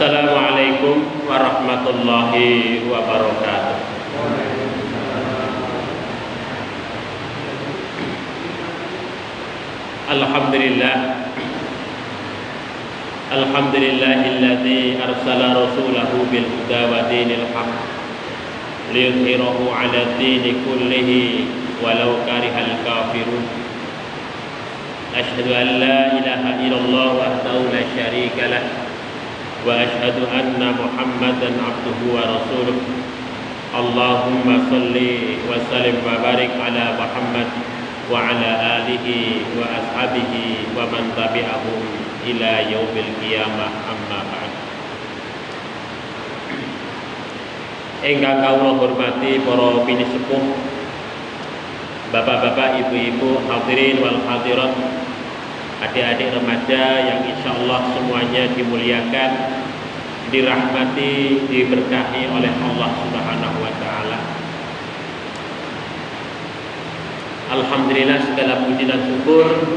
Assalamualaikum warahmatullahi wabarakatuh. Alhamdulillah. Alhamdulillahilladzi arsala rasulahu bil huda wa dinil haqq liyudhhirahu 'ala dini kullihi walau karihal kafirun. Asyhadu an la ilaha illallah wahdahu la syarika lah wa asyhadu anna Muhammadan abduhu wa rasuluh. Allahumma shalli wa sallim wa barik ala Muhammad wa ala alihi wa ashabihi wa man tabi'ahum ila yaumil qiyamah, amma ba'd. Ingkang kawula hormati para pinisepuh, bapak-bapak, ibu-ibu, hadirin wal hadirat, adik-adik remaja yang insyaallah semuanya dimuliakan, dirahmati, diberkahi oleh Allah Subhanahu wa taala. Alhamdulillah, segala puji dan syukur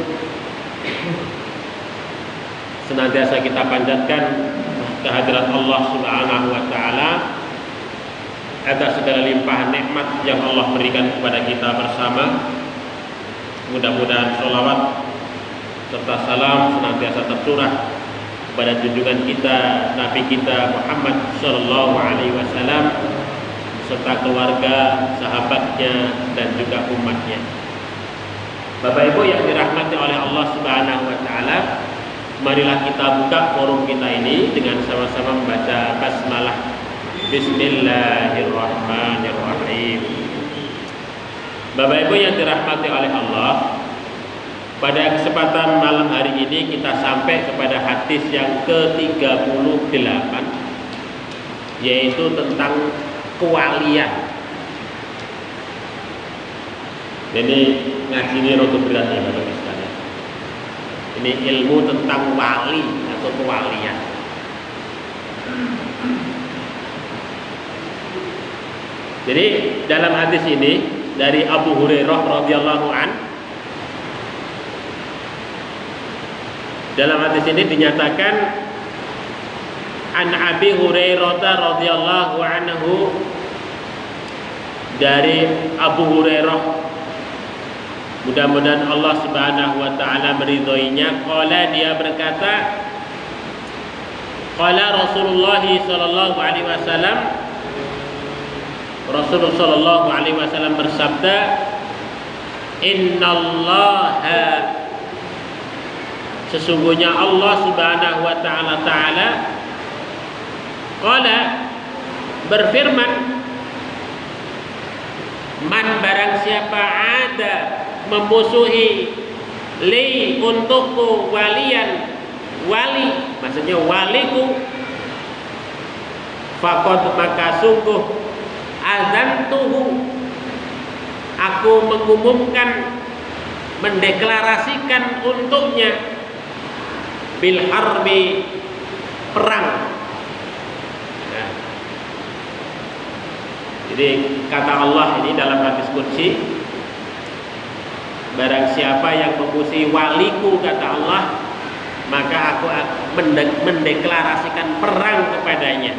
senantiasa kita panjatkan kehadirat Allah Subhanahu wa taala atas segala limpahan nikmat yang Allah berikan kepada kita bersama. Mudah-mudahan sholawat serta salam senantiasa tercurah kepada junjungan kita, Nabi kita Muhammad Sallallahu Alaihi Wasallam serta keluarga, sahabatnya dan juga umatnya. Bapak Ibu yang dirahmati oleh Allah Subhanahu Wa Taala, marilah kita buka forum kita ini dengan sama-sama membaca basmalah. Bismillahirrahmanirrahim. Bapak Ibu yang dirahmati oleh Allah, pada kesempatan malam hari ini kita sampai kepada hadis yang ke-38, yaitu tentang kewalian. Jadi ngaji ini rada berat ya Bapak Ibu sekalian. Ini ilmu tentang wali atau kewalian. Jadi dalam hadis ini dari Abu Hurairah radhiyallahu an, dalam hadis ini dinyatakan an Abi Hurairah radhiyallahu anhu, dari Abu Hurairah, mudah-mudahan Allah Subhanahu wa taala meridhoinya, qala, dia berkata, qala Rasulullah sallallahu alaihi wasallam, Rasulullah sallallahu alaihi wasallam bersabda, innallaha, sesungguhnya Allah Subhanahu wa taala qala, berfirman, man, barang siapa ada memusuhi li, untukku, walian, wali, maksudnya waliku, faqad, maka sungguh, azantuhu, aku mengumumkan, mendeklarasikan untuknya, bil harbi, perang. Nah, jadi kata Allah ini dalam hadis qudsi, barang siapa yang memusuhi waliku, kata Allah, maka aku mendeklarasikan perang kepadanya.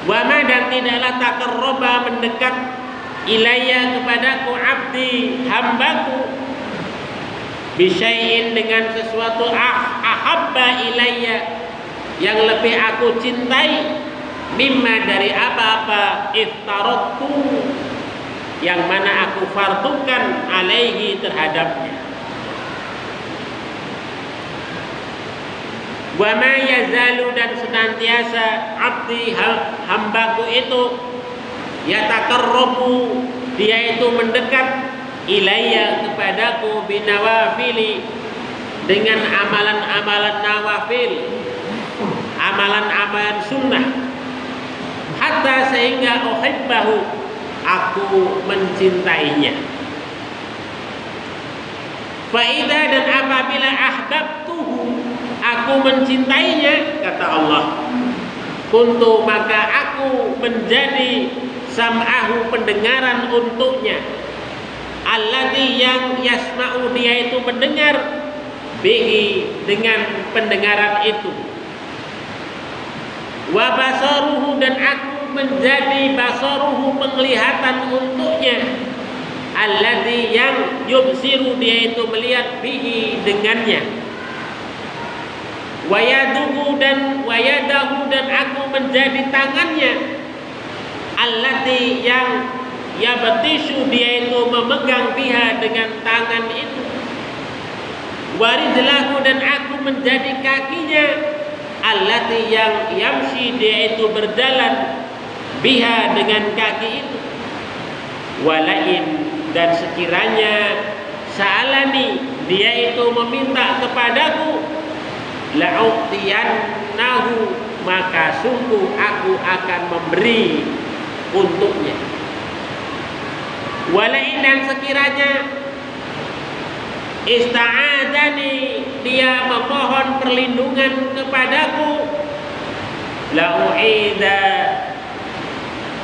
Wama, dan tidaklah takarroba, mendekat, ilayya, kepadaku, abdi, hambaku, bisyai'in, dengan sesuatu, ahabba ilayya, yang lebih aku cintai, mimma, dari apa-apa, iftaradtu, yang mana aku fardukan, alaihi, terhadapnya. Wa ma yazalu, dan senantiasa abdi, hambaku itu, yatakarrabu, dia itu mendekat, ilayya, kepadaku, binawafili, dengan amalan-amalan nawafil, amalan-amalan sunnah, hatta, sehingga uhibbahu, aku mencintainya. Fa'idha, dan apabila ahbabtuhu, aku mencintainya, kata Allah, kuntu, maka aku menjadi sam'ahu, pendengaran untuknya, alladzi, yang yasma'u, dia itu mendengar, bihi dengan pendengaran itu, wa basaruhu dan aku menjadi basaruhu penglihatan untuknya, alladzi yang yubsiru dia itu melihat bihi dengannya, wa yadahu dan aku menjadi tangannya, allati yang yabtishu dia itu memegang biha dengan tangan itu, warijlahu dan aku menjadi kakinya, allati yang yamshi dia itu berjalan biha dengan kaki itu, walain dan sekiranya sa'alani dia itu meminta kepadaku, la'utiyannahu maka sungguh aku akan memberi untuknya. Walain dan sekiranya ista'adani dia memohon perlindungan kepadaku,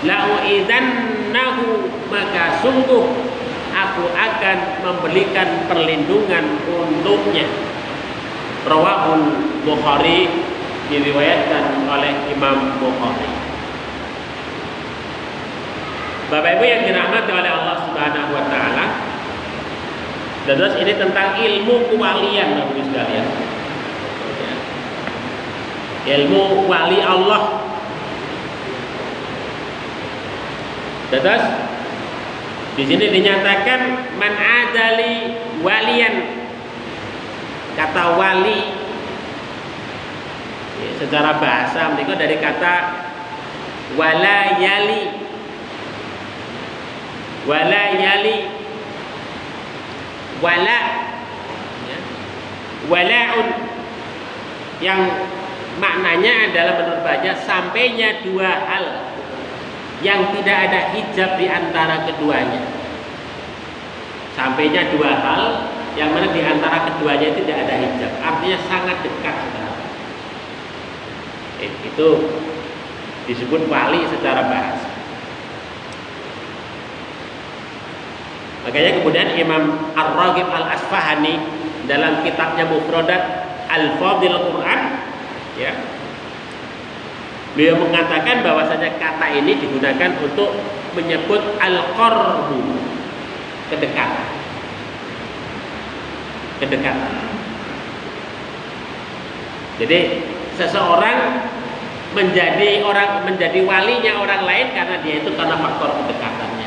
la'u'idannahu maka sungguh aku akan memberikan perlindungan untuknya. Rawahul Bukhari, diriwayatkan oleh Imam Bukhari. Bapak Ibu yang dirahmati oleh Allah Subhanahu wa taala, terus ini tentang ilmu kewalian Bapak Ibu sekalian. Ilmu wali Allah. Terus di sini dinyatakan man adali walian. Kata wali secara bahasa mereka dari kata wala yali, wala walaun yang maknanya adalah menurut baca sampainya dua hal yang tidak ada hijab di antara keduanya. Sampainya dua hal yang mana di antara keduanya itu tidak ada hijab, artinya sangat dekat sekarang. Itu disebut wali secara bahasa. Makanya kemudian Imam Ar-Raghib Al-Asfahani dalam kitabnya Mufradat Al-Fadil Quran, ya, beliau mengatakan bahwasanya kata ini digunakan untuk menyebut al-qarbu, kedekatan. Jadi seseorang menjadi walinya orang lain karena dia itu karena faktor kedekatannya.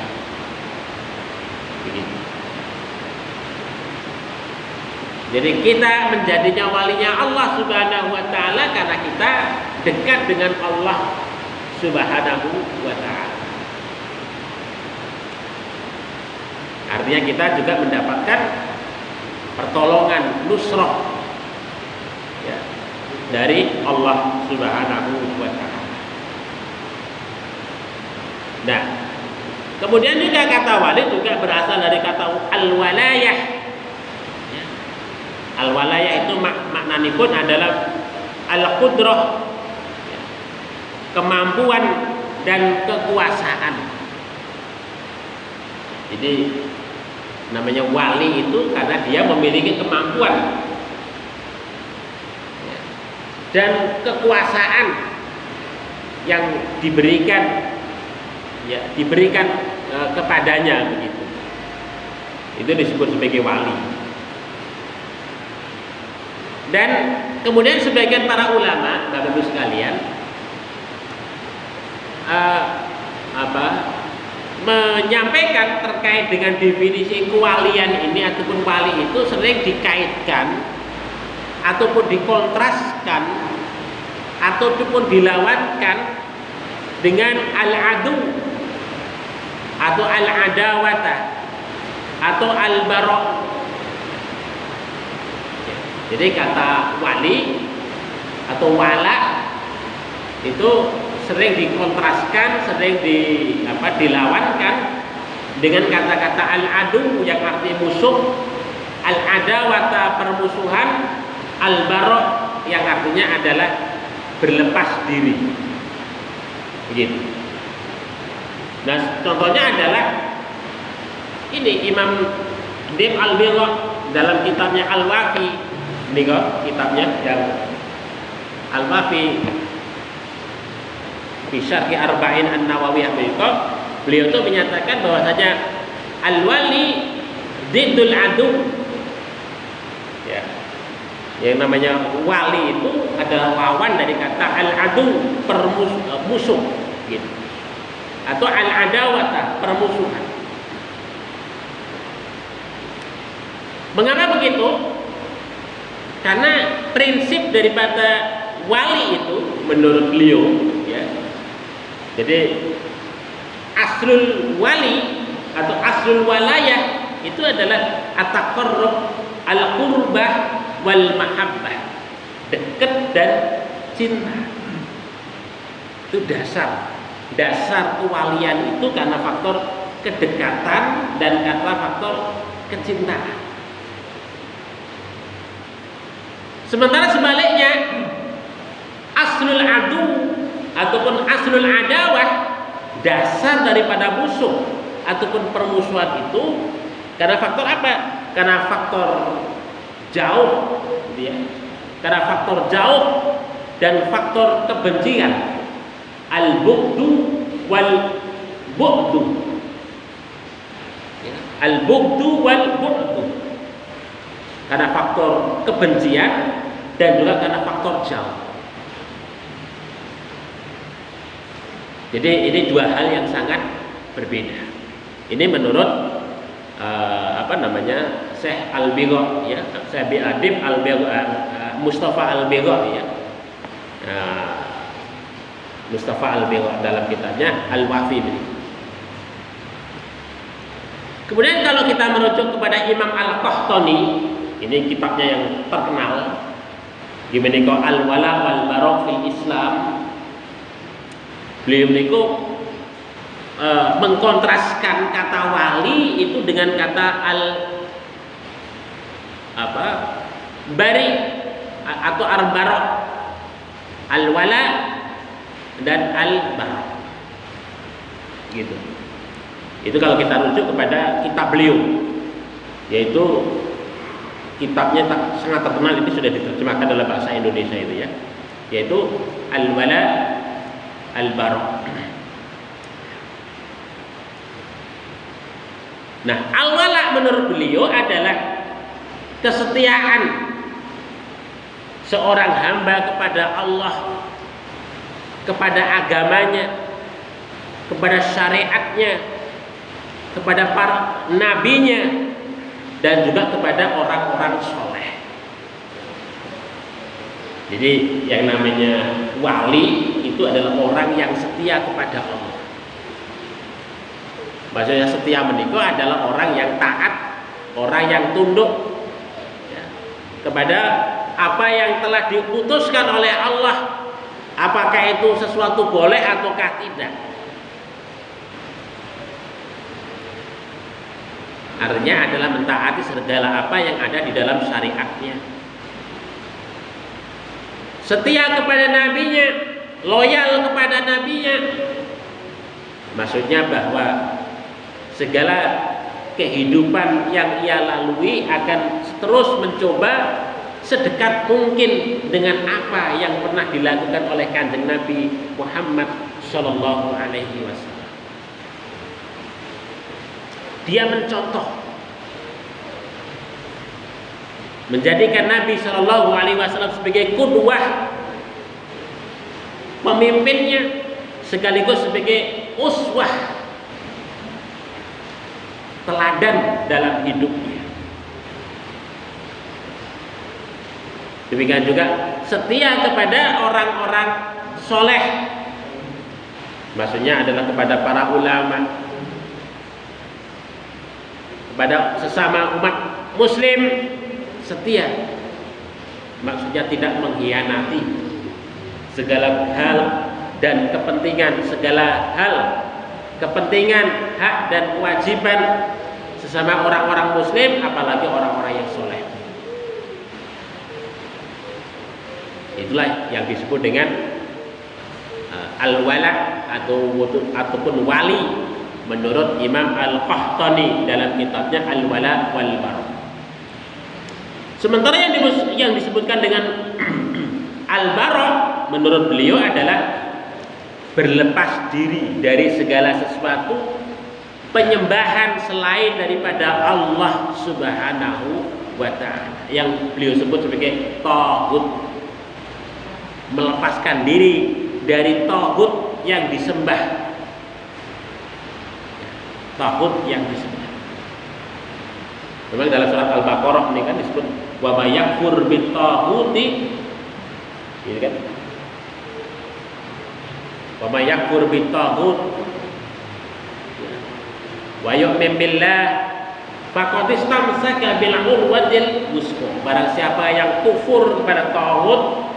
Begitu. Jadi kita menjadinya walinya Allah Subhanahu wa taala karena kita dekat dengan Allah Subhanahu wa taala. Artinya kita juga mendapatkan pertolongan, nusrah, ya, dari Allah Subhanahu wa taala. Nah, kemudian juga kata wali juga berasal dari kata al-walayah. Ya. Al-walayah itu maknanya pun adalah al-qudrah, ya, kemampuan dan kekuasaan. Jadi namanya wali itu karena dia memiliki kemampuan dan kekuasaan yang diberikan kepadanya, begitu. Itu disebut sebagai wali. Dan kemudian sebagian para ulama, Bapak Ibu sekalian, menyampaikan terkait dengan definisi kewalian ini ataupun wali itu sering dikaitkan ataupun dikontraskan ataupun dilawankan dengan al-adu atau al-adawata atau al-bara'. Jadi kata wali atau wala itu sering dikontraskan, sering dilawankan dengan kata-kata al-adu yang arti musuh, al-adawata permusuhan, al-bara' yang artinya adalah berlepas diri. Begitu. Nah, contohnya adalah ini Imam Dib al-Bigha dalam kitabnya Al-Wafi Ini kok kitabnya yang Al-Wafi fi Syarhi Arba'in An-Nawawiyah beliau itu menyatakan bahwasanya al-wali diddul adu. Ya. Yang namanya wali itu adalah lawan dari kata al-adu, musuh gitu. Atau al-adawata, permusuhan. Mengapa begitu? Karena prinsip daripada wali itu menurut beliau ya. Jadi aslul wali atau aslul walayah itu adalah at-taqarrub al-qurbah wal mahabbah, dekat dan cinta. Itu dasar kewalian itu karena faktor kedekatan dan karena faktor kecintaan. Sementara sebaliknya aslul adu ataupun aslul adawah, dasar daripada musuh ataupun permusuhan itu karena faktor apa? Karena faktor jauh, ya. Karena faktor jauh dan faktor kebencian. Al-bughdu wal bughdu. Ya. Al-bughdu wal bughdu. Karena faktor kebencian dan juga karena faktor jauh. Jadi ini dua hal yang sangat berbeda. Ini menurut Syekh Al-Bigha ya, Syekh Adib Mustafa Al-Bigha ya. Mustafa Al-Bigha dalam kitabnya Al-Wafi ini. Kemudian kalau kita merujuk kepada Imam Al-Qahtani, ini kitabnya yang terkenal, gimana kok Al-Wala wal Bara fil Islam. Beliau niku mengkontraskan kata wali itu dengan kata bari atau al-bara, al-wala dan al-bara gitu. Itu kalau kita rujuk kepada kitab beliau, yaitu kitabnya sangat terkenal, itu sudah diterjemahkan dalam bahasa Indonesia itu ya, yaitu al-wala al-bara. Nah, al-wala menurut beliau adalah kesetiaan seorang hamba kepada Allah, kepada agamanya, kepada syariatnya, kepada para nabinya, dan juga kepada orang-orang soleh. Jadi yang namanya wali itu adalah orang yang setia kepada Allah. Maksudnya setia menikah adalah orang yang taat, orang yang tunduk ya, kepada apa yang telah diputuskan oleh Allah, apakah itu sesuatu boleh ataukah tidak. Artinya adalah mentaati segala apa yang ada di dalam syariatnya. Setia kepada nabinya, loyal kepada nabinya. Maksudnya bahwa segala kehidupan yang ia lalui akan terus mencoba sedekat mungkin dengan apa yang pernah dilakukan oleh Kanjeng Nabi Muhammad Shallallahu Alaihi Wasallam. Dia mencontoh, menjadikan Nabi Shallallahu Alaihi Wasallam sebagai qudwah, pemimpinnya, sekaligus sebagai uswah, teladan dalam hidupnya. Demikian juga setia kepada orang-orang soleh, maksudnya adalah kepada para ulama, kepada sesama umat muslim setia, maksudnya tidak mengkhianati segala hal dan kepentingan, segala hal kepentingan, hak dan kewajiban sesama orang-orang muslim, apalagi orang-orang yang soleh. Itulah yang disebut dengan al-wala ataupun wali menurut Imam Al-Qahtani dalam kitabnya Al-Wala wal Bara. Sementara yang disebutkan dengan al-bara' menurut beliau adalah berlepas diri dari segala sesuatu penyembahan selain daripada Allah Subhanahu wa ta'ala, yang beliau sebut sebagai taghut. Melepaskan diri dari taghut yang disembah. Taghut yang disembah. Memang dalam surat Al-Baqarah ini kan disebut wa may yakfur bit taghuti, ini kan, wa may yakfur bit taghut wa yu'min billah faqad istamsaka bil urwatil wuthqa. Barang siapa yang kufur kepada taghut,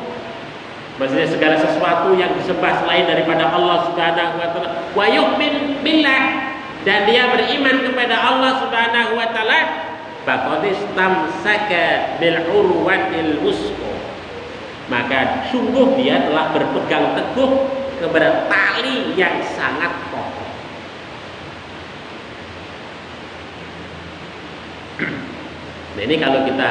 maksudnya segala sesuatu yang disembah selain daripada Allah Subhanahu wa taala, wa yu'min billah, dan dia beriman kepada Allah Subhanahu wa taala, faqad istamsaka bil urwatil wuthqa, maka sungguh dia telah berpegang teguh kepada tali yang sangat kokoh. Nah, ini kalau kita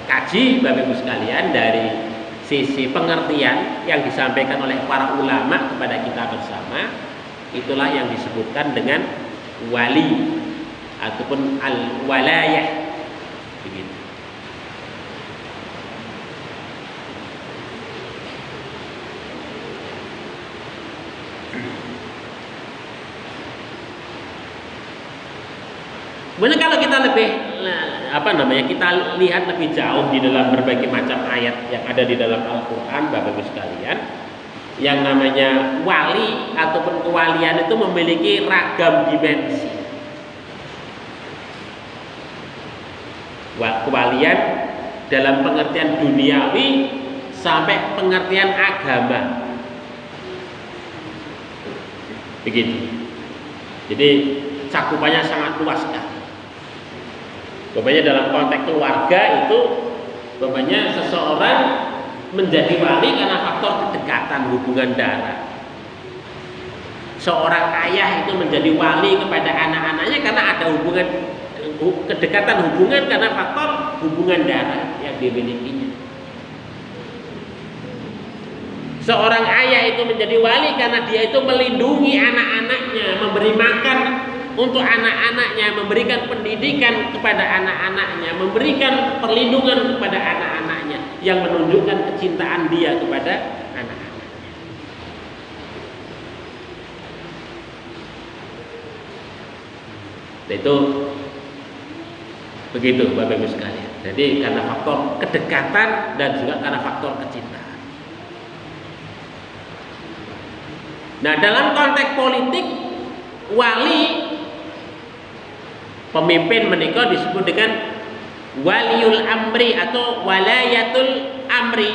kaji Bapak Ibu sekalian dari sisi pengertian yang disampaikan oleh para ulama kepada kita bersama, itulah yang disebutkan dengan wali ataupun al-walayah, begitu. Kemudian kalau kita kita lihat lebih jauh di dalam berbagai macam ayat yang ada di dalam Al-Quran, Bapak Ibu sekalian, yang namanya wali ataupun kewalian itu memiliki ragam dimensi. Kewalian dalam pengertian duniawi sampai pengertian agama, begitu. Jadi cakupannya sangat luas kan. Bapaknya dalam konteks keluarga itu, bapaknya seseorang menjadi wali karena faktor kedekatan hubungan darah. Seorang ayah itu menjadi wali kepada anak-anaknya karena ada kedekatan hubungan karena faktor hubungan darah yang dimilikinya. Seorang ayah itu menjadi wali karena dia itu melindungi anak-anaknya, memberi makan untuk anak-anaknya, memberikan pendidikan kepada anak-anaknya, memberikan perlindungan kepada anak-anaknya, yang menunjukkan kecintaan dia kepada anak-anaknya. Itu begitu Bapak Ibu sekalian. Jadi karena faktor kedekatan dan juga karena faktor kecintaan. Nah, dalam konteks politik, wali pemimpin menika disebut dengan waliul amri atau walayatul amri.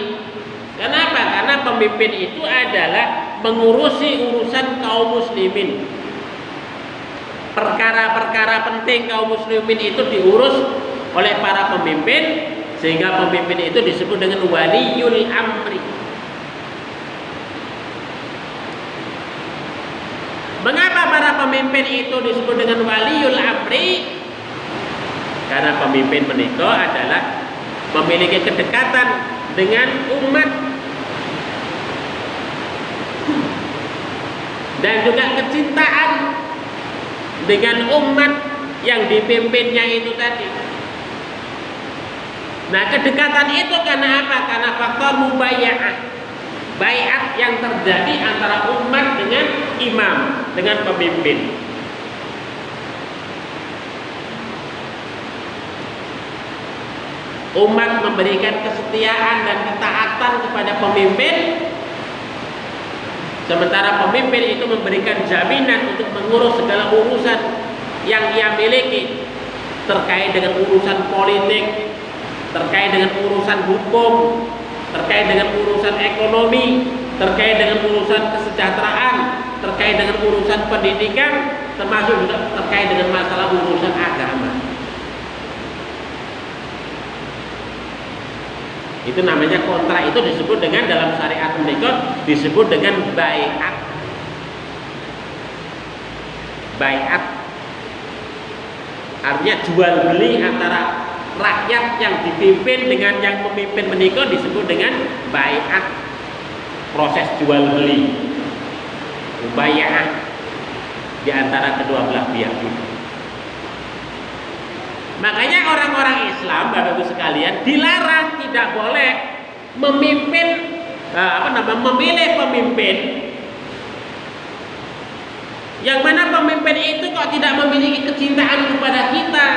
Kenapa? Karena pemimpin itu adalah mengurusi urusan kaum muslimin. Perkara-perkara penting kaum muslimin itu diurus oleh para pemimpin, sehingga pemimpin itu disebut dengan waliul amri. Mengapa para pemimpin itu disebut dengan waliul amri? Karena pemimpin menika adalah memiliki kedekatan dengan umat dan juga kecintaan dengan umat yang dipimpinnya itu tadi. Nah, kedekatan itu karena apa? Karena faktor mubayya'ah, baiat yang terjadi antara umat dengan imam, dengan pemimpin. Umat memberikan kesetiaan dan ketaatan kepada pemimpin, sementara pemimpin itu memberikan jaminan untuk mengurus segala urusan yang ia miliki, terkait dengan urusan politik, terkait dengan urusan hukum, terkait dengan urusan ekonomi, terkait dengan urusan kesejahteraan, terkait dengan urusan pendidikan, termasuk juga terkait dengan masalah urusan agama. Itu namanya kontrak, itu disebut dengan dalam syariat menika disebut dengan baiat. Baiat Artinya jual beli antara rakyat yang dipimpin dengan yang memimpin menika disebut dengan bai'at, proses jual beli, mubaya'ah di antara kedua belah pihak itu. Makanya orang-orang Islam, Bapak Ibu sekalian, dilarang, tidak boleh memimpin memilih pemimpin yang mana pemimpin itu kok tidak memiliki kecintaan kepada kita.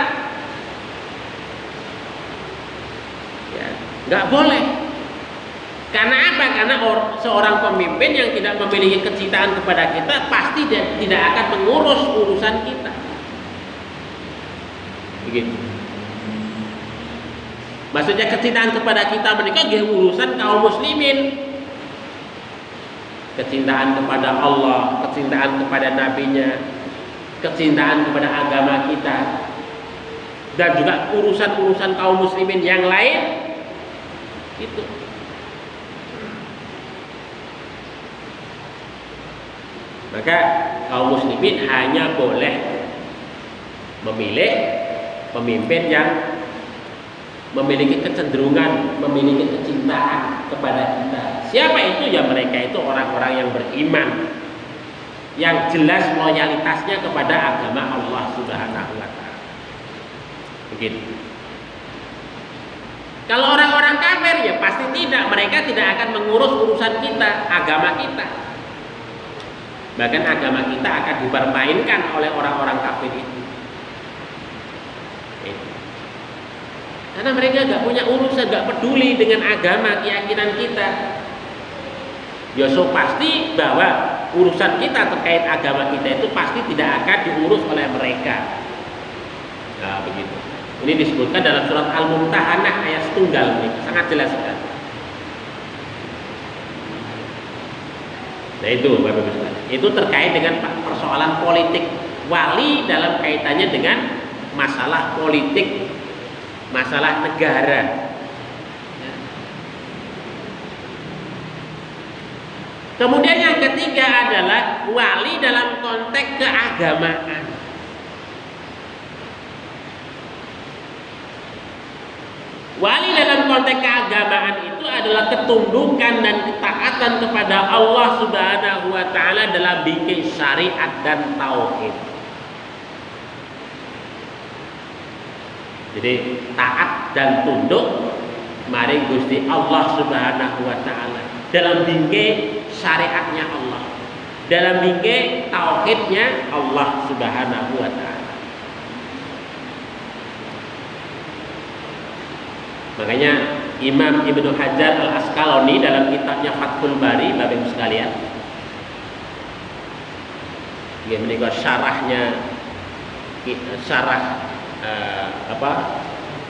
Nggak boleh. Karena apa? Karena seorang pemimpin yang tidak memiliki kecintaan kepada kita pasti tidak akan mengurus urusan kita. Begitu. Maksudnya kecintaan kepada kita mereka urusan kaum muslimin. Kecintaan kepada Allah, kecintaan kepada nabinya, kecintaan kepada agama kita, dan juga urusan-urusan kaum muslimin yang lain. Itu. Maka kaum muslimin hanya boleh memilih pemimpin yang memiliki kecenderungan, memiliki kecintaan kepada kita. Siapa itu? Ya mereka itu orang-orang yang beriman, yang jelas loyalitasnya kepada agama Allah Subhanahu wa taala. Begitu. Kalau orang-orang kafir ya pasti tidak, mereka tidak akan mengurus urusan kita, agama kita. Bahkan agama kita akan dipermainkan oleh orang-orang kafir itu. Karena mereka nggak punya urusan, nggak peduli dengan agama, keyakinan kita. Ya so pasti bahwa urusan kita terkait agama kita itu pasti tidak akan diurus oleh mereka. Nah begitu. Ini disebutkan dalam surat Al-Mumtahanah ayat setunggal ini, sangat jelas sekali. Nah itu Bapak Ibu sekalian, itu terkait dengan persoalan politik wali dalam kaitannya dengan masalah politik, masalah negara. Kemudian yang ketiga adalah wali dalam konteks keagamaan. Wali dalam konteks keagamaan itu adalah ketundukan dan ketaatan kepada Allah Subhanahu wa taala dalam bikin syariat dan tauhid. Jadi taat dan tunduk mari Gusti Allah Subhanahu wa taala dalam bingkai syariatnya Allah, dalam bingkai tauhidnya Allah Subhanahu wa taala. Makanya Imam Ibnu Hajar Al-Asqalani dalam kitabnya Fathul Bari, Bapak Ibu sekalian, dia menikah syarahnya,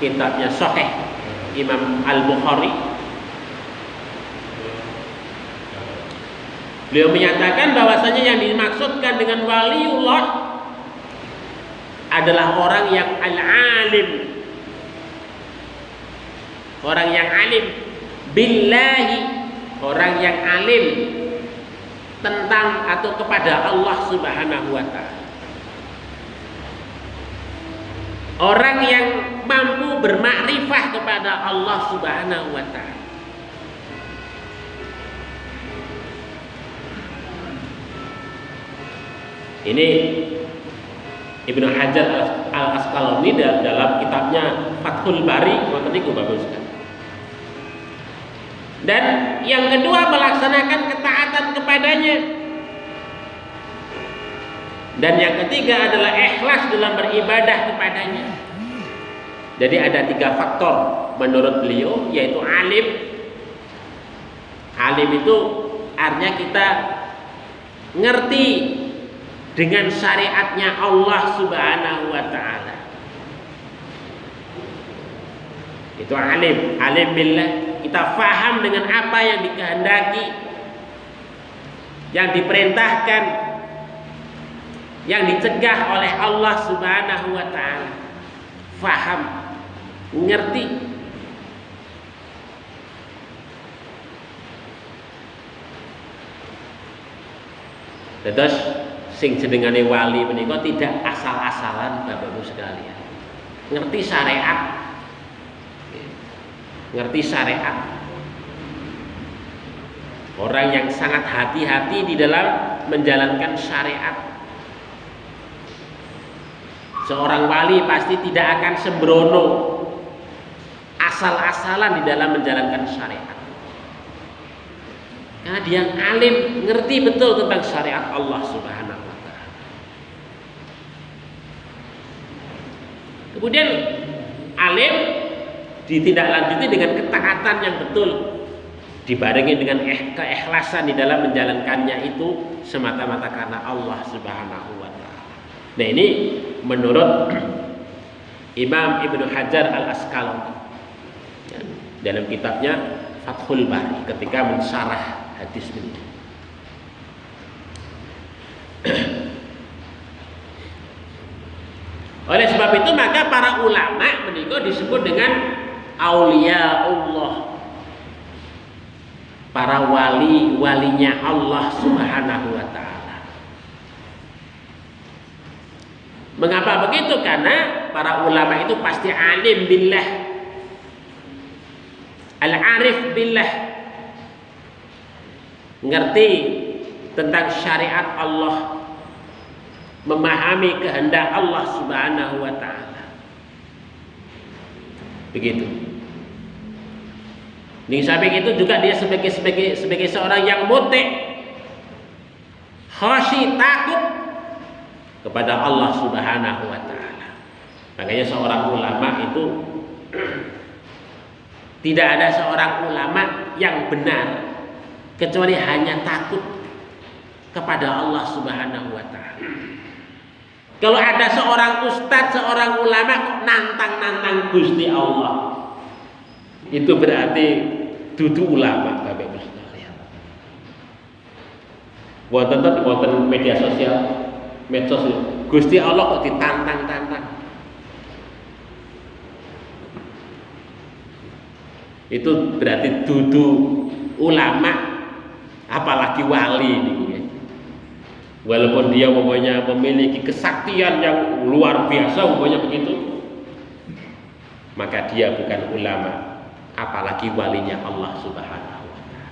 kitabnya Sahih Imam Al-Bukhari. Beliau menyatakan bahwasanya yang dimaksudkan dengan waliullah adalah orang yang al-alim, orang yang alim billahi, orang yang alim tentang atau kepada Allah Subhanahu wa taala. Orang yang mampu bermakrifah kepada Allah Subhanahu wa taala. Ini Ibnu Hajar Al-Asqalani dalam kitabnya Fathul Bari itu bagus kan. Dan yang kedua melaksanakan ketaatan kepadanya. Dan yang ketiga adalah ikhlas dalam beribadah kepadanya. Jadi ada 3 faktor menurut beliau, yaitu alim. Alim itu artinya kita ngerti dengan syariatnya Allah Subhanahu wa taala. Itu alim, alim billah. Kita faham dengan apa yang dikehendaki, yang diperintahkan, yang dicegah oleh Allah Subhanahu wa taala. Faham, ngerti. Terus sing jenengane wali menika tidak asal asal-asalan Bapak Ibu sekalian. Ngerti syariat. Ngerti syariat. Orang yang sangat hati-hati di dalam menjalankan syariat. Seorang wali pasti tidak akan sembrono, asal-asalan di dalam menjalankan syariat. Karena dia alim, ngerti betul tentang syariat Allah Subhanahu wa ta'ala. Kemudian alim ditindaklanjuti dengan ketaatan yang betul, dibarengi dengan keikhlasan di dalam menjalankannya itu semata-mata karena Allah Subhanahu wa ta'ala. Nah, ini menurut Imam Ibnu Hajar Al-Asqalani dalam kitabnya Fathul Bari ketika mensyarah hadis ini. Oleh sebab itu maka para ulama menika disebut dengan aulia Allah, para wali-walinya Allah Subhanahu wa ta'ala. Mengapa begitu? Karena para ulama itu pasti alim billah, al-arif billah, ngerti tentang syariat Allah, memahami kehendak Allah Subhanahu wa ta'ala. Begitu. Di samping itu juga dia sebagai seorang yang muti, khashi, takut kepada Allah Subhanahu wa ta'ala. Makanya seorang ulama itu tidak ada seorang ulama yang benar kecuali hanya takut kepada Allah Subhanahu wa ta'ala. Kalau ada seorang ustadz, seorang ulama kok nantang-nantang Gusti Allah, itu berarti dudu ulama, Bapak Ibu sekalian. Wonten media sosial, medsos, Gusti Allah kok ditantang-tantang. Itu berarti dudu ulama, apalagi wali ini. Walaupun dia memiliki kesaktian yang luar biasa, begitu, maka dia bukan ulama, apalagi walinya Allah Subhanahu wa ta'ala.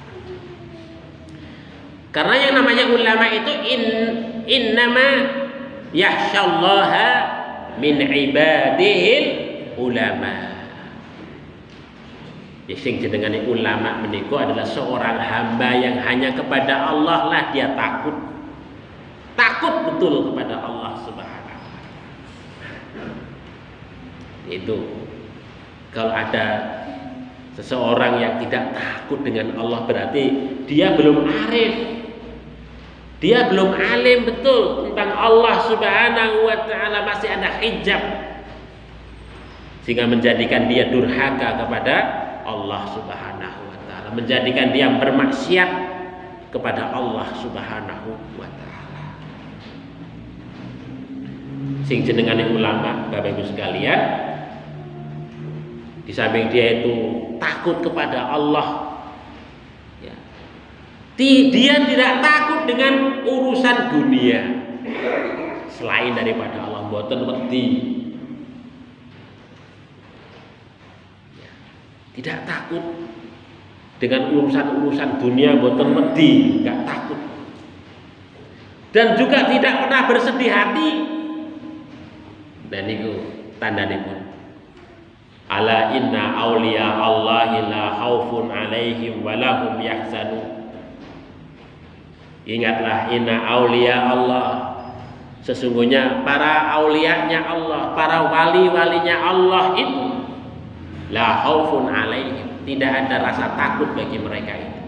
Karena yang namanya ulama itu innama yakhsyallaha min ibadihil ulama. Sing jenengane ulama menika adalah seorang hamba yang hanya kepada Allah lah dia takut. Takut betul kepada Allah Subhanahu wa ta'ala. Itu kalau ada seseorang yang tidak takut dengan Allah berarti dia belum arif. Dia belum alim betul tentang Allah Subhanahu wa ta'ala, masih ada hijab sehingga menjadikan dia durhaka kepada Allah Subhanahu wa ta'ala, menjadikan dia bermaksiat kepada Allah Subhanahu wa ta'ala. Sing jenengane ulama, Bapak Ibu sekalian, di samping dia itu takut kepada Allah, ya, dia tidak takut dengan urusan dunia selain daripada Allah, mboten wedi. Ya, tidak takut dengan urusan dunia, mboten wedi, enggak takut. Dan juga tidak pernah bersedih hati. Dan itu tandanya pun ala inna awliya Allahi la khaufun alaihim walahum yahzanun. Ingatlah, inna awliya Allah, sesungguhnya para auliyanya Allah, para wali-walinya Allah itu la khaufun alaihim, tidak ada rasa takut bagi mereka itu,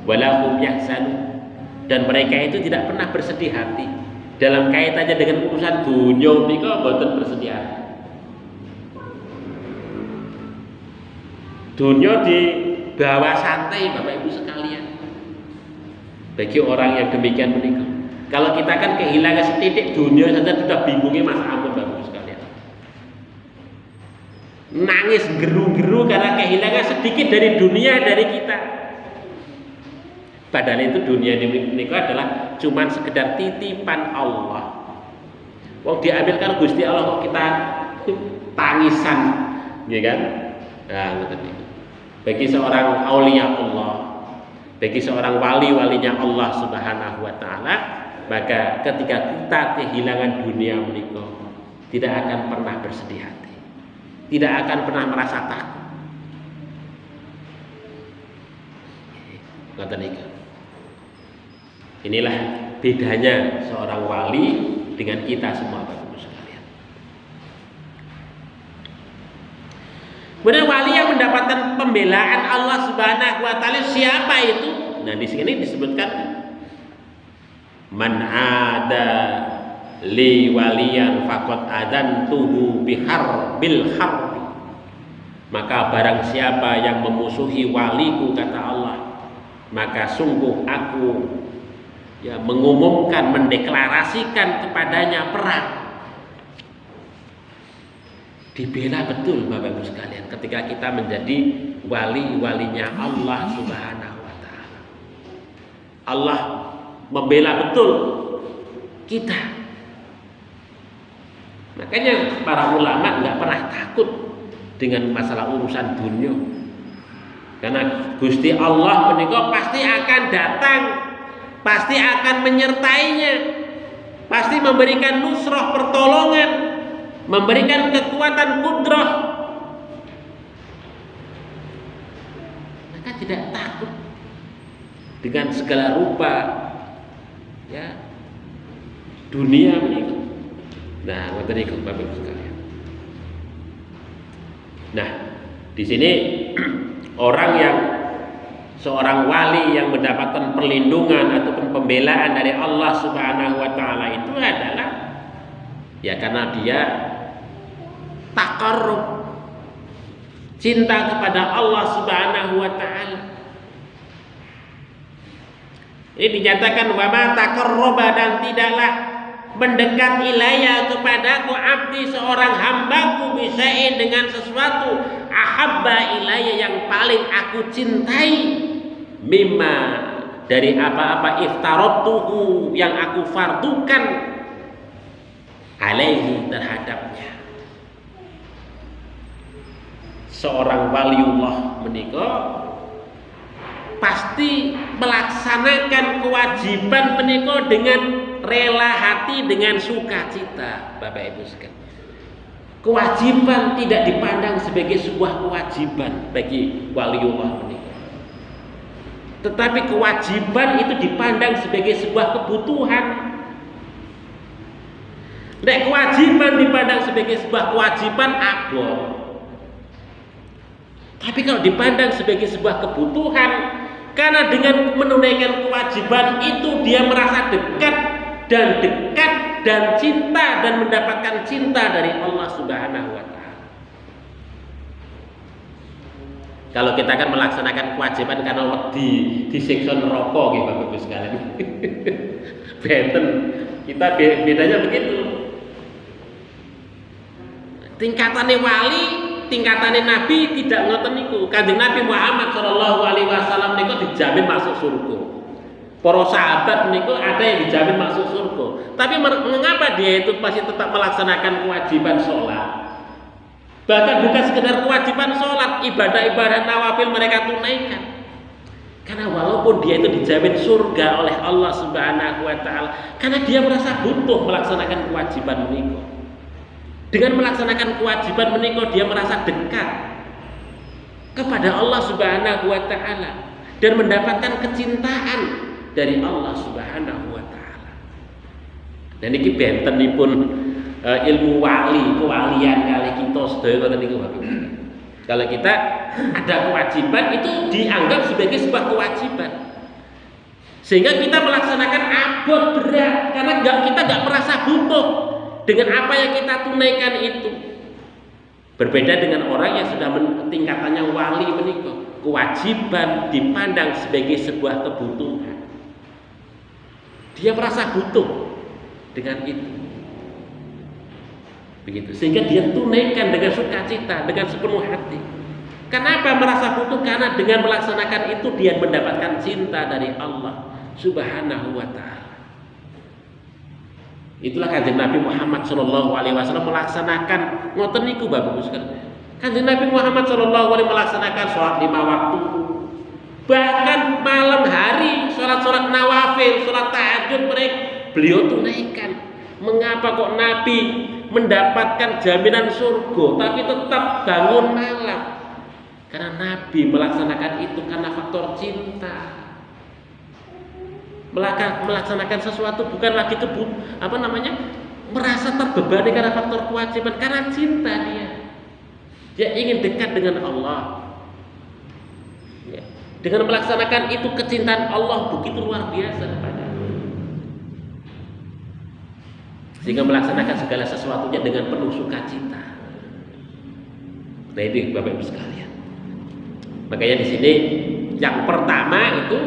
walahum yahzanun, dan mereka itu tidak pernah bersedih hati dalam kaitannya dengan urusan dunia nika, mboten bersedih hati. Dunia dibawa santai, Bapak Ibu sekalian. Bagi orang yang demikian menikah, kalau kita kan kehilangan setitik dunia saja sudah bingungnya, Mas ampun Bapak Ibu sekalian. Nangis geru-geru karena kehilangan sedikit dari dunia dari kita. Padahal itu dunia ini adalah cuman sekedar titipan Allah. Wong diambil kan Gusti Allah kok kita tangisan, ya kan? Nah, ngoten niku. Bagi seorang aulia Allah, bagi seorang wali-walinya Allah Subhanahu wa taala, maka ketika kita kehilangan dunia menika tidak akan pernah bersedih hati. Tidak akan pernah merasa takut. Ngoten niku. Inilah bedanya seorang wali dengan kita semua Bapak Ibu sekalian. Kemudian wali yang mendapatkan pembelaan Allah Subhanahu wa taala siapa itu? Nah, di sini disebutkan man ada li waliyan faqad adantuhu bihar bil harbi. Maka barang siapa yang memusuhi waliku, kata Allah, maka sungguh aku mengumumkan, mendeklarasikan kepadanya perang. Dibela betul Bapak Ibu sekalian ketika kita menjadi wali-walinya Allah Subhanahu wa taala. Allah membela betul kita. Makanya para ulama nggak pernah takut dengan masalah urusan dunia. Karena Gusti Allah menika pasti akan datang, pasti akan menyertainya, pasti memberikan nusrah pertolongan, memberikan kekuatan kudrah. Maka tidak takut dengan segala rupa ya dunia menika. Nah, ngoten niku Bapak Ibu sekalian. Nah, di sini orang yang seorang wali yang mendapatkan perlindungan ataupun pembelaan dari Allah Subhanahu wa taala itu adalah ya karena dia taqarrub, cinta kepada Allah Subhanahu wa taala. Ini dinyatakan wa ma taqarraba, dan tidaklah mendekat ilayya kepadaku abdi seorang hambaku bisain dengan sesuatu ahabba ilayya yang paling aku cintai mimma dari apa-apa iftaratuhu yang aku fardukan alaihi terhadapnya. Seorang waliullah menika pasti melaksanakan kewajiban menika dengan rela hati, dengan sukacita Bapak Ibu sekalian. Kewajiban tidak dipandang sebagai sebuah kewajiban bagi waliullah menika. Tetapi kewajiban itu dipandang sebagai sebuah kebutuhan. Nek kewajiban dipandang sebagai sebuah kewajiban abot. Tapi kalau dipandang sebagai sebuah kebutuhan, karena dengan menunaikan kewajiban itu dia merasa dekat dan cinta dan mendapatkan cinta dari Allah Subhanahu wa taala. Kalau kita kan melaksanakan kewajiban karena disiksa neraka nggih Bapak Ibu sekalian. Benten. Kita bedanya begitu. Tingkatannya wali, tingkatannya nabi tidak ngoten niku. Kanjeng Nabi Muhammad sallallahu alaihi wasallam niku dijamin masuk surga. Para sahabat niku ada yang dijamin masuk surga. Tapi mengapa dia itu masih tetap melaksanakan kewajiban sholat? Bahkan bukan sekedar kewajiban sholat, ibadah-ibadah nawafil mereka tunaikan. Karena walaupun dia itu dijamin surga oleh Allah Subhanahu wa taala, karena dia merasa butuh melaksanakan kewajiban menika. Dengan melaksanakan kewajiban menika dia merasa dekat kepada Allah Subhanahu wa taala dan mendapatkan kecintaan dari Allah Subhanahu wa taala. Dan iki bentenipun ilmu wali, kewalian kali kita sedaya ngoten niku Bapak. Kalau kita ada kewajiban itu dianggap sebagai sebuah kewajiban. Sehingga kita melaksanakan abot berat karena kita enggak merasa butuh dengan apa yang kita tunaikan itu. Berbeda dengan orang yang sudah tingkatannya wali menika, kewajiban dipandang sebagai sebuah kebutuhan. Dia merasa butuh dengan itu. Begitu. Sehingga dia tunaikan dengan sukacita, dengan sepenuh hati. Kenapa merasa butuh? Karena dengan melaksanakan itu dia mendapatkan cinta dari Allah Subhanahu wa taala. Itulah Kanjeng Nabi Muhammad sallallahu alaihi wasallam melaksanakan ngoten niku Bapak Ibu sekalian. Kanjeng Nabi Muhammad sallallahu alaihi melaksanakan sholat 5 waktu. Bahkan malam hari sholat-sholat nawafil, sholat tahajud beliau tunaikan. Mengapa kok Nabi mendapatkan jaminan surga tapi tetap bangun malam? Karena Nabi melaksanakan itu karena faktor cinta. Melaksanakan sesuatu bukan lagi merasa terbebani karena faktor kewajiban, karena cinta dia ingin dekat dengan Allah ya. Dengan melaksanakan itu kecintaan Allah begitu luar biasa kepadanya, sehingga melaksanakan segala sesuatunya dengan penuh sukacita. Nah itu Bapak Ibu sekalian, makanya di sini yang pertama itu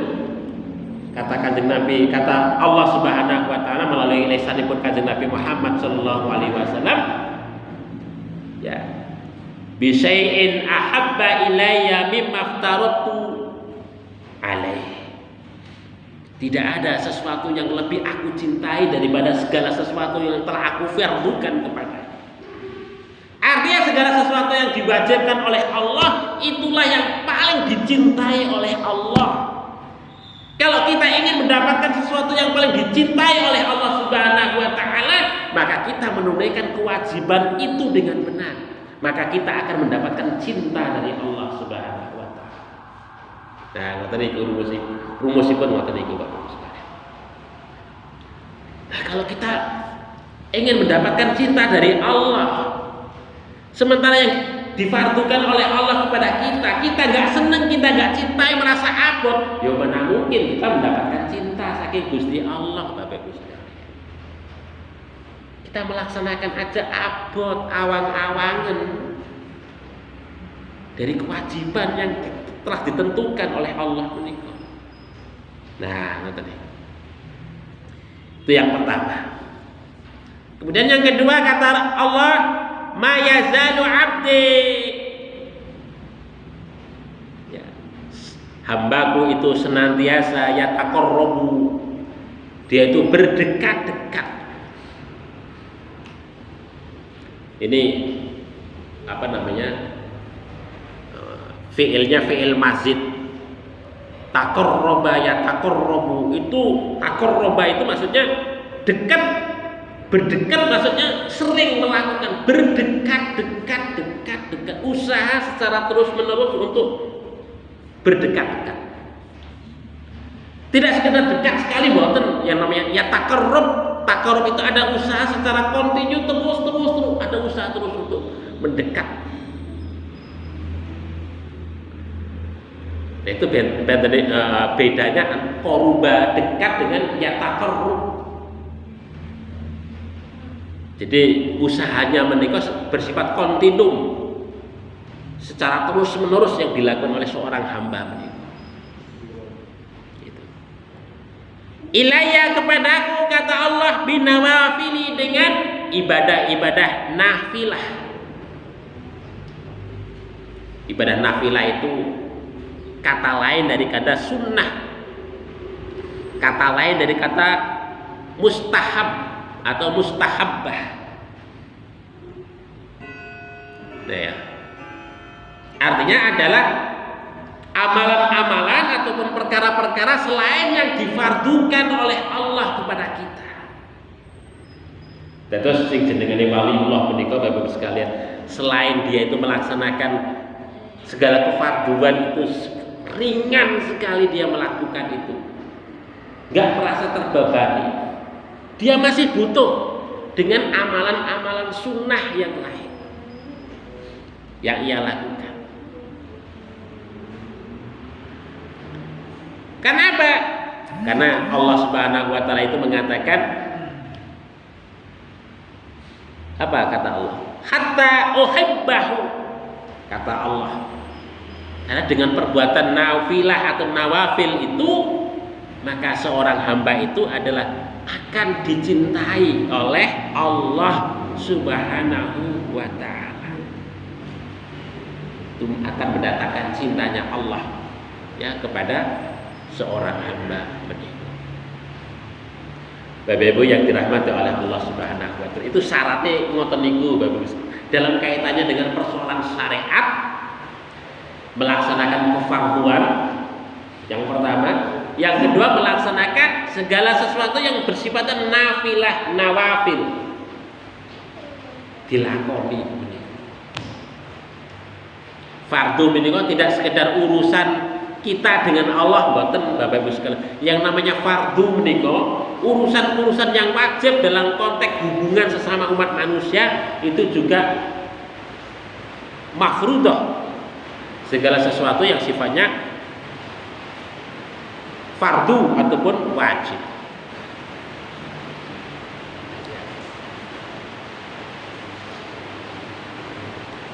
kata Kanjeng Nabi, kata Allah Subhanahu wa taala melalui lisanipun Kanjeng Nabi Muhammad sallallahu alaihi wasallam, ya. Bi syai'in ahabba ilayya mimma aftaratu alaihi. Tidak ada sesuatu yang lebih aku cintai daripada segala sesuatu yang telah aku fardukan kepadanya. Artinya segala sesuatu yang diwajibkan oleh Allah itulah yang paling dicintai oleh Allah. Kalau kita ingin mendapatkan sesuatu yang paling dicintai oleh Allah Subhanahu wa taala, maka kita menunaikan kewajiban itu dengan benar. Maka kita akan mendapatkan cinta dari Allah Subhanahu wa taala. Nah, ngoten niku rumusipun ngoten niku Bapak sekalian. Nah, kalau kita ingin mendapatkan cinta dari Allah, sementara yang difardukan oleh Allah kepada kita nggak seneng, kita nggak cintai, merasa abot, ya mana mungkin kita mendapatkan cinta saking Gusti Allah Bapak Ibu sekalian. Kita melaksanakan aja abot, awang-awangan dari kewajiban yang telah ditentukan oleh Allah menika. Nah, ngoten iki. Itu yang pertama. Kemudian yang kedua kata Allah, ma yazalu abdi, ya, hambaku itu senantiasa yataqarrabu, dia itu berdekat-dekat. Ini apa namanya, fiilnya fiil mazid. Taqarraba yataqarrabu, itu taqarraba itu maksudnya dekat. Berdekat maksudnya sering melakukan, berdekat, usaha secara terus menerus untuk berdekat-dekat. Tidak sekedar dekat sekali, boten. Yang namanya ya takarrub itu ada usaha secara kontinu, terus, ada usaha terus untuk mendekat. Nah, itu bedanya koruba dekat dengan ya takarrub. Jadi usahanya menikah bersifat kontinum, secara terus menerus yang dilakukan oleh seorang hamba menikah. Gitu. Ilayya kepadaku kata Allah binawafili, dengan ibadah-ibadah nafilah. Ibadah nafilah itu kata lain dari kata sunnah, kata lain dari kata mustahab atau mustahabbah. Nah, ya. Artinya adalah amalan-amalan ataupun perkara-perkara selain yang difardukan oleh Allah kepada kita. Terus sing jenengane waliullah menika Bapak sekalian, selain dia itu melaksanakan segala kefarduan itu ringan sekali dia melakukan itu, nggak merasa terbebani. Dia masih butuh dengan amalan-amalan sunnah yang lain yang ia lakukan. Kenapa? Karena Allah Subhanahu wa taala itu mengatakan, apa kata Allah? Hatta uhibbahu, kata Allah. Karena dengan perbuatan nafilah atau nawafil itu, maka seorang hamba itu adalah akan dicintai oleh Allah Subhanahu wa taala. Itu akan mendatangkan cintanya Allah ya kepada seorang hamba begitu. Bapak Ibu yang dirahmati oleh Allah Subhanahu wa taala. Itu syaratnya ngoten niku Bapak Ibu. Dalam kaitannya dengan persoalan syariat melaksanakan kefarduan yang pertama, yang kedua melaksanakan segala sesuatu yang bersifat nafilah, nawafil dilakoni. Fardu menika tidak sekedar urusan kita dengan Allah, mboten Bapak Ibu sekalian. Yang namanya fardu menika urusan-urusan yang wajib dalam konteks hubungan sesama umat manusia itu juga mafruḍah. Segala sesuatu yang sifatnya fardu ataupun wajib.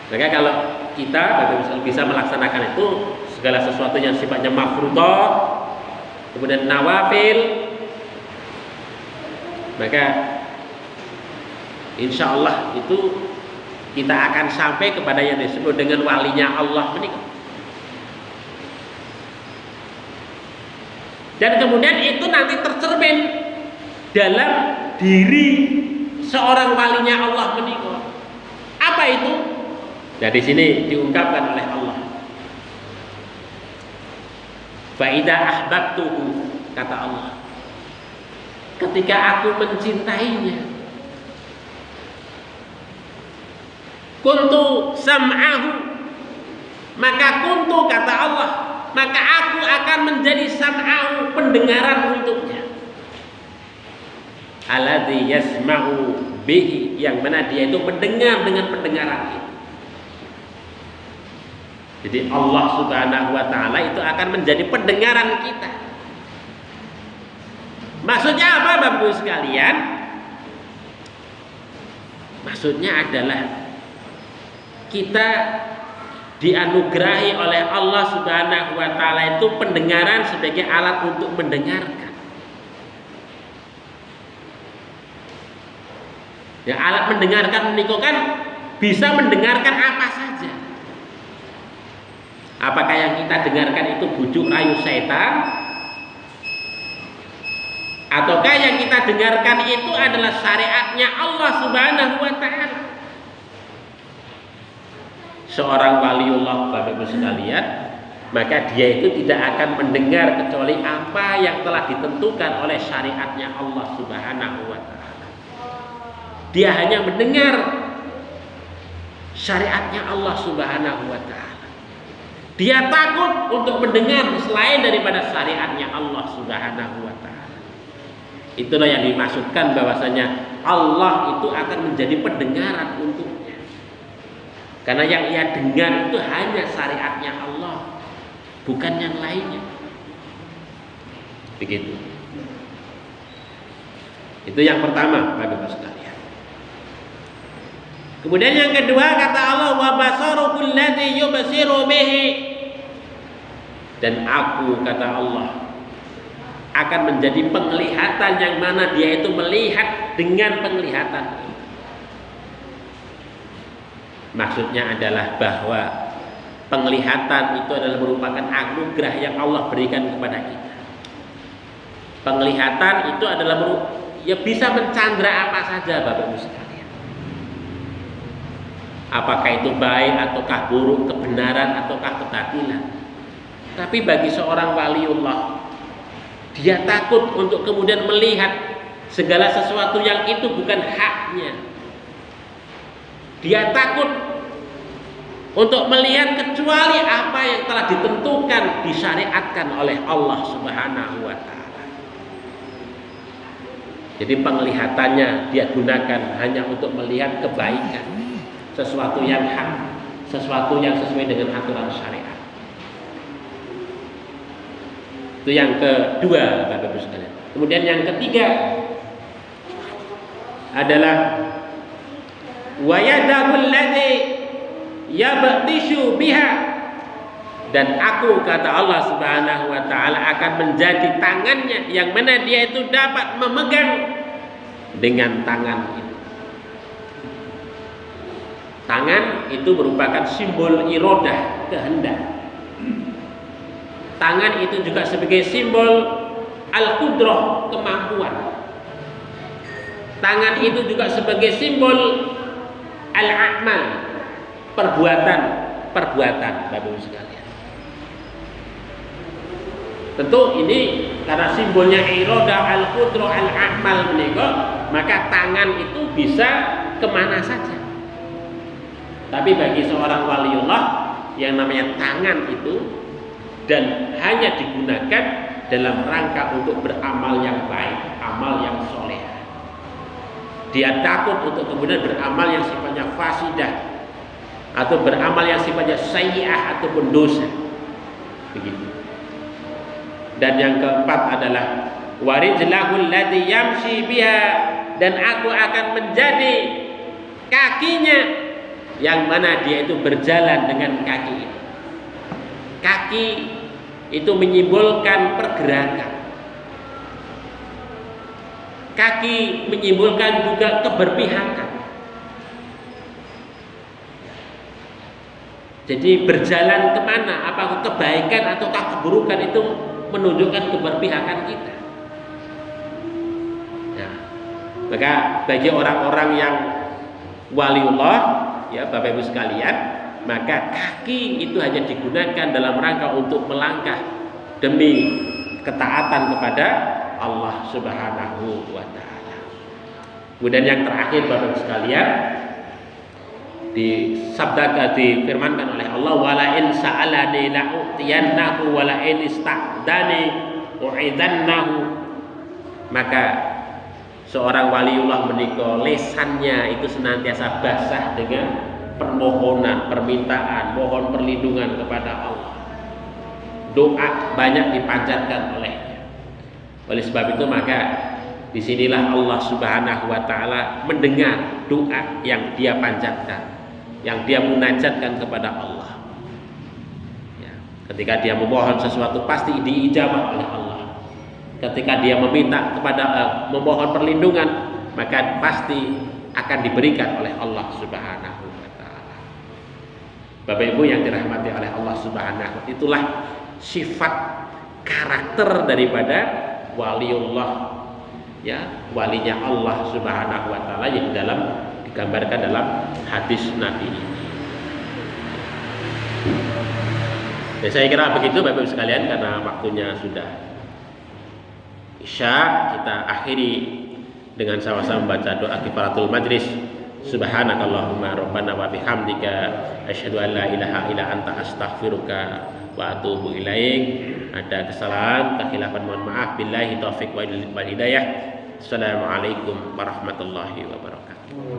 Maka kalau kita bisa melaksanakan itu segala sesuatu yang sifatnya mafruḍah, kemudian nawafil, maka insya Allah itu kita akan sampai kepada yang disebut dengan walinya Allah menikah. Dan kemudian itu nanti tercermin dalam diri seorang walinya Allah menikah. Apa itu? Nah di sini diungkapkan oleh Allah. Fa idza ahbabtuhu, kata Allah, ketika aku mencintainya, kuntu sam'ahu, maka kuntu, kata Allah, maka aku akan menjadi sam'ahu, pendengaran untuknya, alladzi yasma'u bihi, yang mana dia itu mendengar dengan pendengaran itu. Jadi Allah Subhanahu wa taala itu akan menjadi pendengaran kita. Maksudnya apa Bapak Ibu sekalian? Maksudnya adalah kita dianugerahi oleh Allah Subhanahu wa taala itu pendengaran sebagai alat untuk mendengarkan. Ya, alat mendengarkan menika kan bisa mendengarkan apa saja. Apakah yang kita dengarkan itu bujuk rayu setan, ataukah yang kita dengarkan itu adalah syariatnya Allah Subhanahu wa taala? Seorang waliullah Bapak Ibu sekalian, maka dia itu tidak akan mendengar kecuali apa yang telah ditentukan oleh syariatnya Allah Subhanahu wa taala. Dia hanya mendengar syariatnya Allah Subhanahu wa taala. Dia takut untuk mendengar selain daripada syariatnya Allah Subhanahu wa taala. Itulah yang dimaksudkan bahwasanya Allah itu akan menjadi pendengaran untuknya. Karena yang ia dengar itu hanya syariatnya Allah, bukan yang lainnya. Begitu. Itu yang pertama, Bapak Ibu sekalian. Kemudian yang kedua kata Allah, wa basarul ladzi yubsiru bihi, dan aku, kata Allah, akan menjadi penglihatan yang mana dia itu melihat dengan penglihatan. Maksudnya adalah bahwa penglihatan itu adalah merupakan anugerah yang Allah berikan kepada kita. Penglihatan itu adalah ya bisa mencandra apa saja Bapak Ibu sekalian. Apakah itu baik ataukah buruk, kebenaran ataukah kebatilan. Tapi bagi seorang waliullah, dia takut untuk kemudian melihat segala sesuatu yang itu bukan haknya. Dia takut untuk melihat kecuali apa yang telah ditentukan, disyariatkan oleh Allah Subhanahu wa taala. Jadi penglihatannya dia gunakan hanya untuk melihat kebaikan, sesuatu yang hak, sesuatu yang sesuai dengan aturan syariat. Itu yang kedua Bapak Ibu sekalian. Kemudian yang ketiga adalah wa yadahul ladzi yabtishu biha, dan aku, kata Allah Subhanahu wa taala, akan menjadi tangannya yang mana dia itu dapat memegang dengan tangan itu. Tangan itu merupakan simbol iradah, kehendak. Tangan itu juga sebagai simbol al-qudrah, kemampuan. Tangan itu juga sebagai simbol al-a'mal, perbuatan Bapak Ibu sekalian. Tentu ini karena simbolnya iroda al-qudra al-a'mal menika, maka tangan itu bisa kemana saja. Tapi bagi seorang waliullah yang namanya tangan itu dan hanya digunakan dalam rangka untuk beramal yang baik, amal yang soleh. Dia takut untuk kemudian beramal yang sifatnya fasidah atau beramal yang sifatnya sayyi'ah ataupun dosa. Begitu. Dan yang keempat adalah warijlahul ladzi yamshi biha, dan aku akan menjadi kakinya yang mana dia itu berjalan dengan kaki itu. Kaki itu menyimbolkan pergerakan. Kaki menyimbolkan juga keberpihakan. Jadi berjalan kemana? Apakah kebaikan atau keburukan itu menunjukkan keberpihakan kita. Nah, maka bagi orang-orang yang waliullah, ya Bapak Ibu sekalian, maka kaki itu hanya digunakan dalam rangka untuk melangkah demi ketaatan kepada Allah Subhanahu wa taala. Kemudian yang terakhir Bapak Ibu sekalian, difirmankan oleh Allah, wala in sa'alani la'utiyannahu wala in ista'dani u'idannahu. Maka seorang waliullah menika lesannya itu senantiasa basah dengan permohonan, permintaan, mohon perlindungan kepada Allah. Doa banyak dipanjatkan olehnya. Oleh sebab itu maka disinilah Allah Subhanahu wa taala mendengar doa yang dia panjatkan, yang dia munajatkan kepada Allah. Ya, ketika dia memohon sesuatu pasti diijabah oleh Allah. Ketika dia meminta memohon perlindungan, maka pasti akan diberikan oleh Allah Subhanahu wa taala. Bapak Ibu yang dirahmati oleh Allah Subhanahu, itulah sifat karakter daripada waliullah, ya, walinya Allah Subhanahu wa taala yang digambarkan dalam hadis Nabi ini. Ya, saya kira begitu Bapak Ibu sekalian, karena waktunya sudah Isya, kita akhiri dengan sama-sama membaca doa kifaratul majlis. Subhanakallahumma rabbana wa bihamdika asyhadu an la ilaha illa anta astaghfiruka wa atubu ilaik. Ada kesalahan, kekhilafan, mohon maaf. Billahi taufik wal hidayah. Assalamualaikum warahmatullahi wabarakatuh.